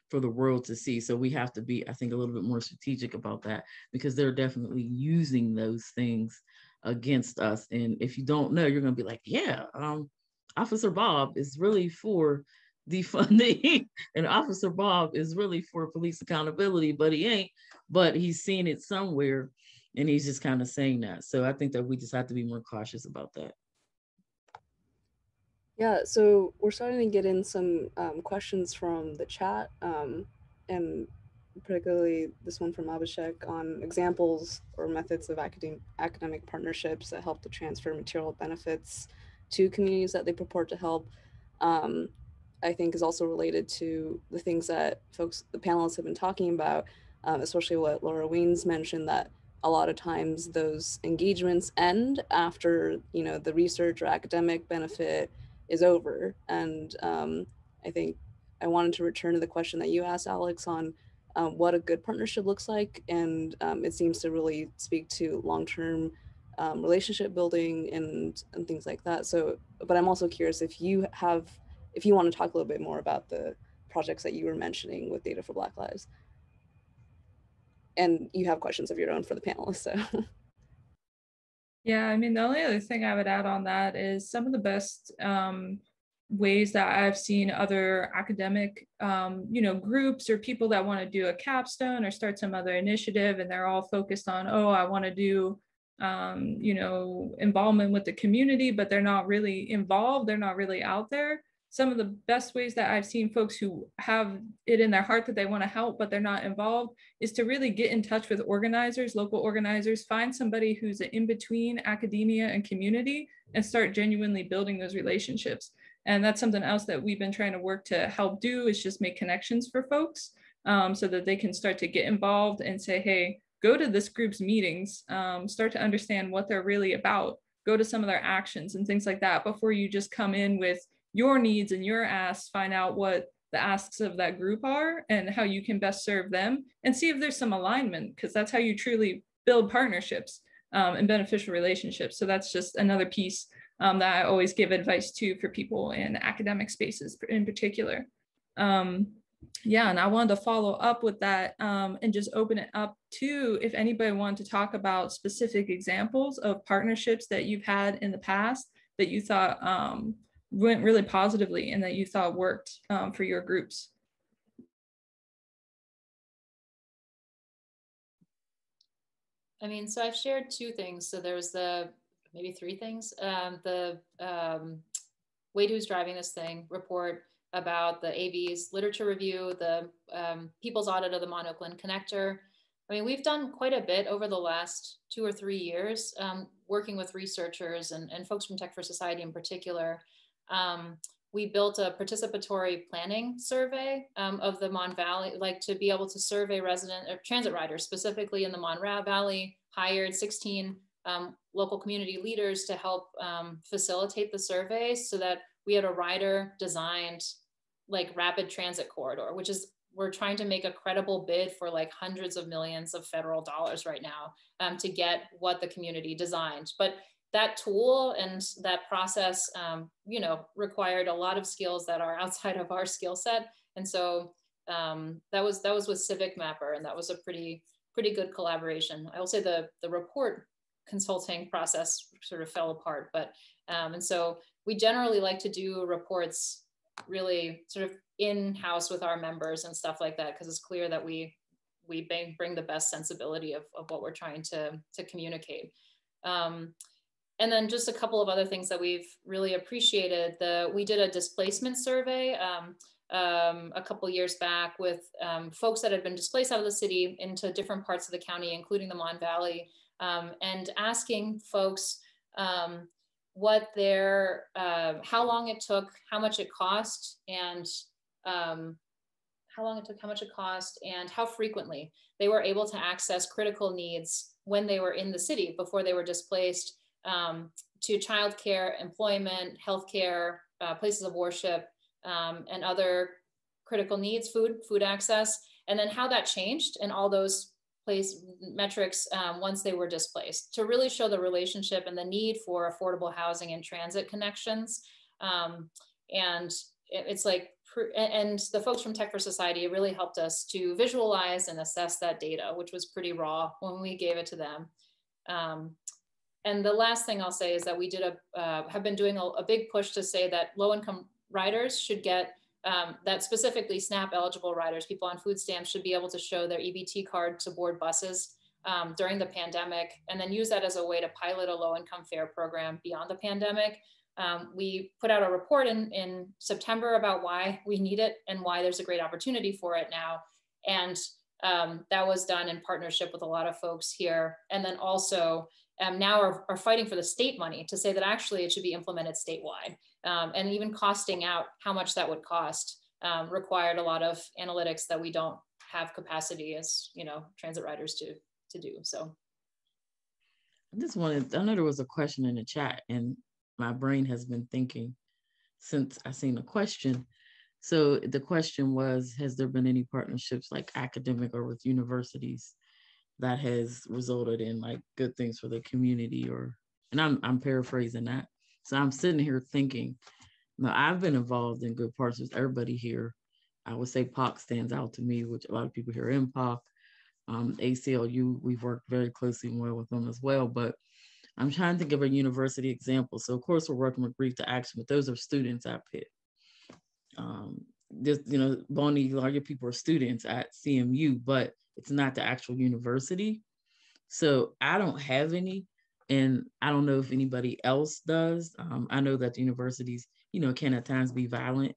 for the world to see. So we have to be, I think, a little bit more strategic about that, because they're definitely using those things against us. And if you don't know, you're going to be like, yeah, Officer Bob is really for defunding and Officer Bob is really for police accountability, but he ain't, but he's seen it somewhere. And he's just kind of saying that. So I think that we just have to be more cautious about that. Yeah, so we're starting to get in some questions from the chat, and particularly this one from Abhishek on examples or methods of academic partnerships that help to transfer material benefits to communities that they purport to help. I think is also related to the things that the panelists have been talking about, especially what Laura Wiens mentioned, that a lot of times those engagements end after, the research or academic benefit is over. And I think I wanted to return to the question that you asked, Alex, on what a good partnership looks like. And it seems to really speak to long-term relationship building and things like that. So, but I'm also curious if you want to talk a little bit more about the projects that you were mentioning with Data for Black Lives. And you have questions of your own for the panelists, so. Yeah, I mean, the only other thing I would add on that is some of the best ways that I've seen other academic, groups or people that want to do a capstone or start some other initiative, and they're all focused on, oh, I want to do, involvement with the community, but they're not really involved. They're not really out there. Some of the best ways that I've seen folks who have it in their heart that they want to help, but they're not involved, is to really get in touch with organizers, local organizers, find somebody who's in between academia and community, and start genuinely building those relationships. And that's something else that we've been trying to work to help do, is just make connections for folks so that they can start to get involved and say, hey, go to this group's meetings, start to understand what they're really about, go to some of their actions and things like that before you just come in with your needs and your asks, find out what the asks of that group are and how you can best serve them, and see if there's some alignment, because that's how you truly build partnerships and beneficial relationships. So that's just another piece that I always give advice to for people in academic spaces in particular. Yeah, and I wanted to follow up with that and just open it up to if anybody wanted to talk about specific examples of partnerships that you've had in the past that you thought went really positively and that you thought worked for your groups. I mean, so I've shared two things. So there was maybe three things. The Wade Who's Driving This Thing report about the AV's literature review, the People's Audit of the Mont Oakland Connector. I mean, we've done quite a bit over the last 2 or 3 years, working with researchers and folks from Tech for Society in particular. We built a participatory planning survey of the Mon Valley, like to be able to survey resident or transit riders, specifically in the Mon Valley, hired 16 local community leaders to help facilitate the survey so that we had a rider designed like rapid transit corridor, which is, we're trying to make a credible bid for like hundreds of millions of federal dollars right now to get what the community designed. But that tool and that process, you know, required a lot of skills that are outside of our skill set. And so that was with Civic Mapper, and that was a pretty good collaboration. I will say the report consulting process sort of fell apart, but and so we generally like to do reports really sort of in-house with our members and stuff like that, because it's clear that we bring the best sensibility of what we're trying to communicate. And then just a couple of other things that we've really appreciated. We did a displacement survey a couple years back with folks that had been displaced out of the city into different parts of the county, including the Mon Valley, and asking folks what their, how long it took, how much it cost, and how frequently they were able to access critical needs when they were in the city before they were displaced, to childcare, employment, healthcare, places of worship, and other critical needs, food access, and then how that changed and all those metrics once they were displaced, to really show the relationship and the need for affordable housing and transit connections. And it's like, and the folks from Tech for Society really helped us to visualize and assess that data, which was pretty raw when we gave it to them. And the last thing I'll say is that we have been doing a big push to say that low-income riders should get, that specifically SNAP eligible riders, people on food stamps, should be able to show their EBT card to board buses during the pandemic, and then use that as a way to pilot a low-income fare program beyond the pandemic. We put out a report in September about why we need it and why there's a great opportunity for it now. And that was done in partnership with a lot of folks here. And then also now are fighting for the state money to say that actually it should be implemented statewide. And even costing out how much that would cost required a lot of analytics that we don't have capacity as, you know, transit riders to do. So I just wanted, I know there was a question in the chat and my brain has been thinking since I seen the question. So the question was, has there been any partnerships like academic or with universities that has resulted in like good things for the community? Or, and I'm paraphrasing that. So I'm sitting here thinking, now I've been involved in good parts with everybody here. I would say POC stands out to me, which a lot of people here in POC. ACLU, we've worked very closely and well with them as well, but I'm trying to give a university example. So of course we're working with Brief to Action, but those are students at Pitt. Just, you know, Bonnie, a lot of your people are students at CMU, but it's not the actual university. So I don't have any, and I don't know if anybody else does. I know that the universities, you know, can at times be violent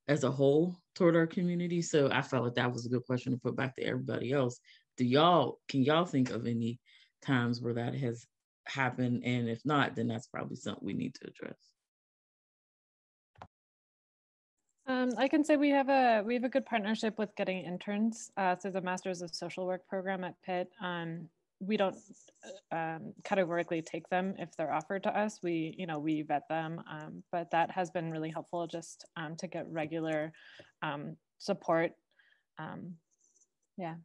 as a whole toward our community. So I felt like that was a good question to put back to everybody else. Can y'all think of any times where that has happened? And if not, then that's probably something we need to address. I can say we have a good partnership with getting interns through the Masters of Social Work program at Pitt. We don't categorically take them if they're offered to us. We vet them, but that has been really helpful just to get regular support. Yeah.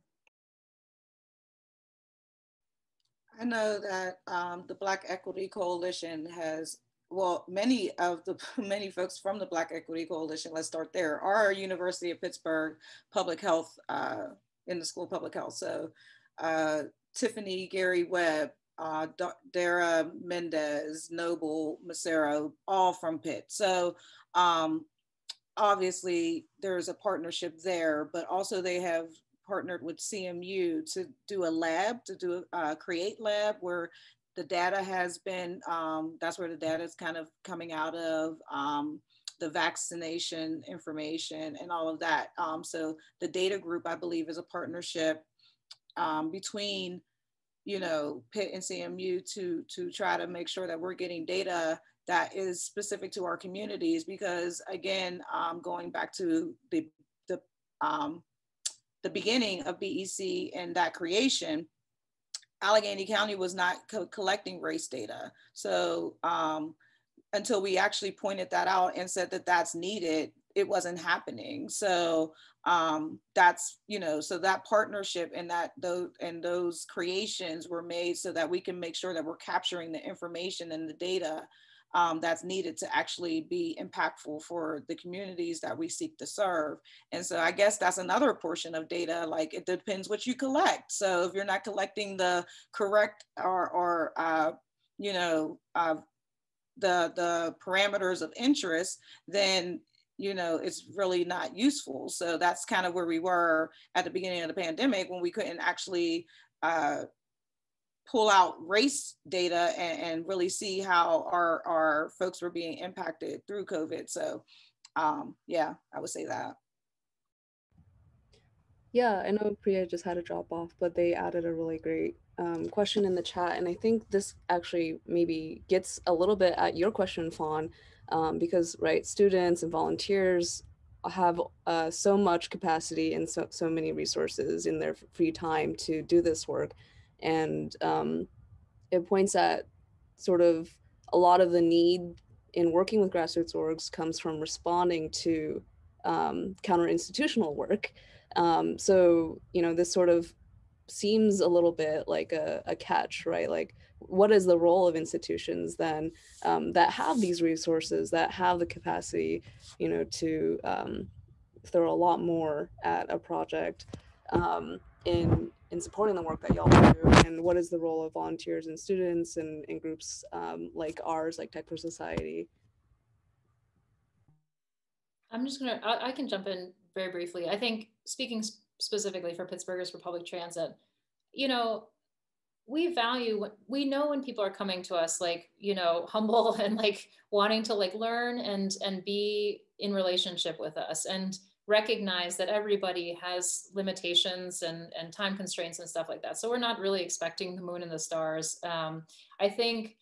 I know that the Black Equity Coalition has, well, many folks from the Black Equity Coalition, let's start there, are University of Pittsburgh Public Health, in the School of Public Health. So Tiffany Gary Webb, Dara Mendez, Noble Macero, all from Pitt. So obviously there's a partnership there, but also they have partnered with CMU to do a lab, to do a create lab where the data has been, that's where the data is kind of coming out of. the vaccination information and all of that. So the data group, I believe, is a partnership between, Pitt and CMU to try to make sure that we're getting data that is specific to our communities. Because again, going back to the beginning of BEC and that creation, Allegheny County was not collecting race data. So until we actually pointed that out and said that that's needed, it wasn't happening. So that's, so that partnership and those creations were made so that we can make sure that we're capturing the information and the data that's needed to actually be impactful for the communities that we seek to serve. And so I guess that's another portion of data, like it depends what you collect. So if you're not collecting the correct or the parameters of interest, then it's really not useful. So that's kind of where we were at the beginning of the pandemic, when we couldn't actually pull out race data and really see how our folks were being impacted through COVID. So yeah, I would say that. Yeah, I know Priya just had to drop off, but they added a really great question in the chat. And I think this actually maybe gets a little bit at your question, Fawn, because, right, students and volunteers have so much capacity and so many resources in their free time to do this work. And it points at sort of a lot of the need in working with grassroots orgs comes from responding to counter-institutional work. So, this sort of seems a little bit like a catch, right? Like, what is the role of institutions then that have these resources, that have the capacity, to throw a lot more at a project in supporting the work that y'all do? And what is the role of volunteers and students and groups like ours, like Tech for Society? I'm just I can jump in very briefly. I think speaking specifically for Pittsburghers for Public Transit, we know when people are coming to us, like, humble and like wanting to like learn and be in relationship with us, and recognize that everybody has limitations and time constraints and stuff like that. So we're not really expecting the moon and the stars. I think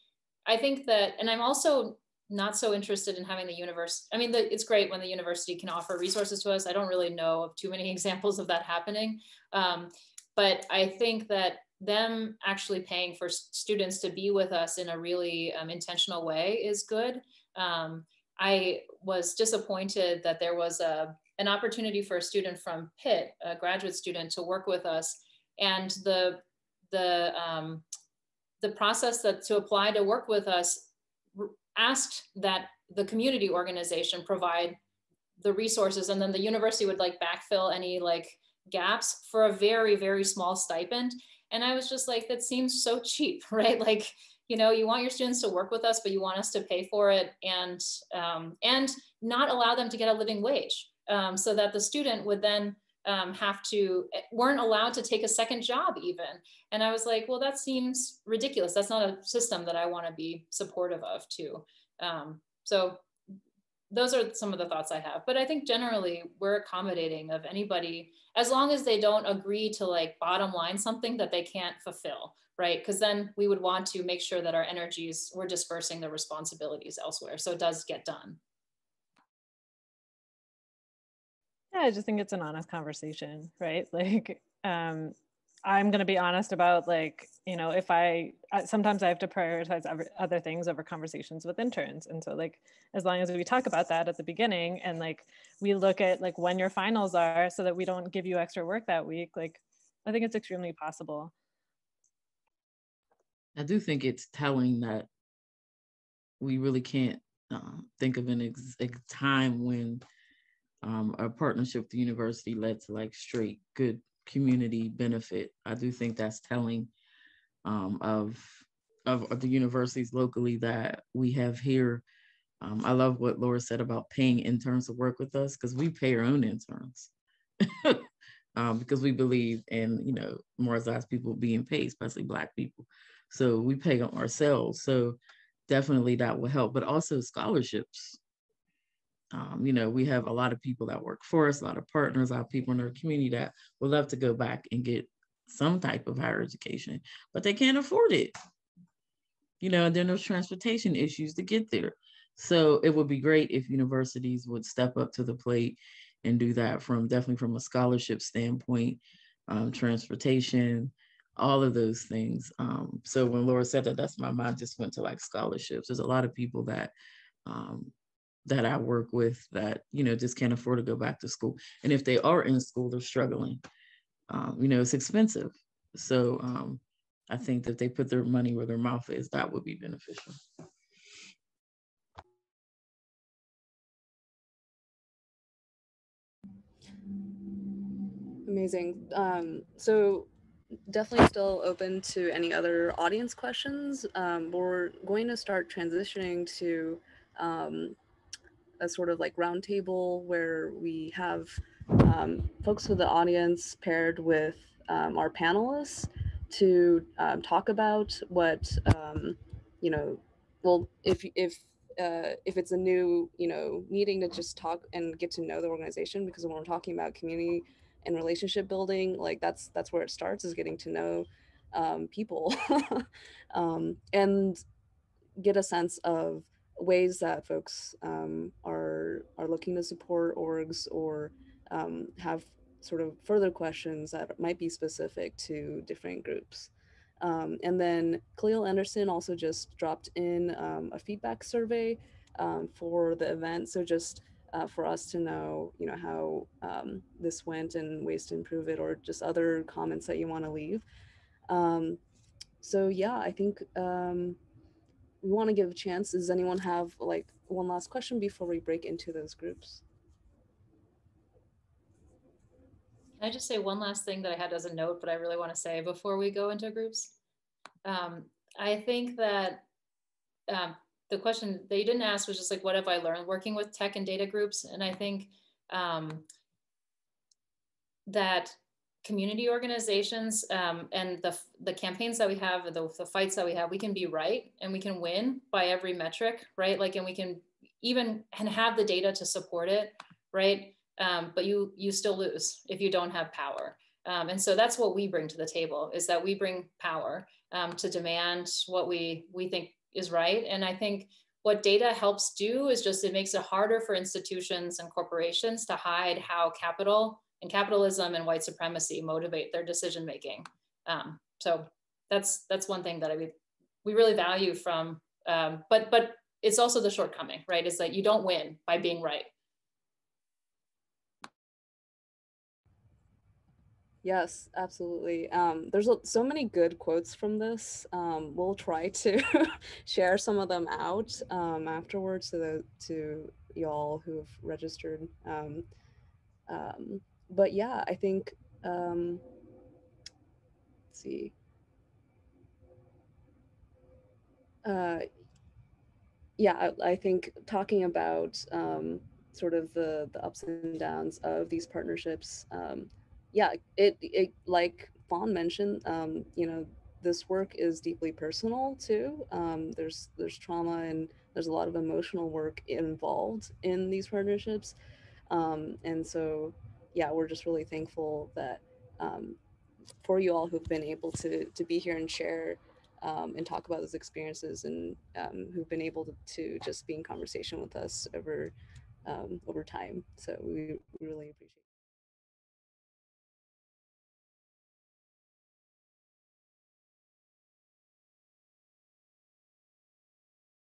that, and I'm also not so interested in having the university. I mean, it's great when the university can offer resources to us. I don't really know of too many examples of that happening. But I think that them actually paying for students to be with us in a really intentional way is good. I was disappointed that there was an opportunity for a student from Pitt, a graduate student, to work with us, and the process that to apply to work with us asked that the community organization provide the resources, and then the university would like backfill any like gaps for a very, very small stipend. And I was just like, that seems so cheap, right? Like, you want your students to work with us, but you want us to pay for it and not allow them to get a living wage, so that the student would then weren't allowed to take a second job even. And I was like, well, that seems ridiculous. That's not a system that I want to be supportive of too. So those are some of the thoughts I have. But I think generally we're accommodating of anybody, as long as they don't agree to like bottom line something that they can't fulfill, right? Because then we would want to make sure that our energies, we're dispersing the responsibilities elsewhere, so it does get done. Yeah, I just think it's an honest conversation, right? Like, I'm going to be honest about like, if sometimes I have to prioritize other things over conversations with interns. And so like, as long as we talk about that at the beginning and like, we look at like when your finals are so that we don't give you extra work that week, like, I think it's extremely possible. I do think it's telling that we really can't think of an exact time when a partnership with the university led to like straight good community benefit. I do think that's telling of the universities locally that we have here. I love what Laura said about paying interns to work with us, because we pay our own interns because we believe in, marginalized people being paid, especially Black people. So we pay ourselves. So definitely that will help, but also scholarships. You know, we have a lot of people that work for us, a lot of partners, a lot of people in our community that would love to go back and get some type of higher education, but they can't afford it. You know, and then there's transportation issues to get there. So it would be great if universities would step up to the plate and do that, from definitely from a scholarship standpoint, transportation, all of those things. So when Laura said that, that's my mind just went to like scholarships. There's a lot of people that that I work with that, you know, just can't afford to go back to school. And if they are in school, they're struggling. You know, it's expensive. So I think that they put their money where their mouth is, that would be beneficial. Amazing. So definitely still open to any other audience questions. We're going to start transitioning to a sort of like roundtable where we have folks from the audience paired with our panelists to talk about what you know. Well, if it's a new, you know, needing to just talk and get to know the organization, because when we're talking about community and relationship building, like that's where it starts, is getting to know people and get a sense of ways that folks are looking to support orgs, or have sort of further questions that might be specific to different groups. And then Khalil Anderson also just dropped in a feedback survey for the event. So just for us to know, you know, how this went and ways to improve it, or just other comments that you want to leave. So yeah, I think we want to give a chance. Does anyone have like one last question before we break into those groups? Can I just say one last thing that I had as a note, but I really want to say before we go into groups? I think that the question that you didn't ask was just like, what have I learned working with tech and data groups? And I think that community organizations and the campaigns that we have, the fights that we have, we can be right and we can win by every metric, right? Like, and we can even and have the data to support it, right? But you still lose if you don't have power. And so that's what we bring to the table, is that we bring power to demand what we think is right. And I think what data helps do is just, it makes it harder for institutions and corporations to hide how capital and capitalism and white supremacy motivate their decision making. So that's one thing that we really value from, but it's also the shortcoming, right? Is that you don't win by being right. Yes, absolutely. There's so many good quotes from this. We'll try to share some of them out afterwards to y'all who've registered. But yeah, I think, let's see. Yeah, I think talking about sort of the ups and downs of these partnerships, yeah, it like Fawn mentioned, you know, this work is deeply personal too. There's trauma and there's a lot of emotional work involved in these partnerships, and so yeah, we're just really thankful that for you all who've been able to be here and share and talk about those experiences, and who've been able to just be in conversation with us over time. So we really appreciate it.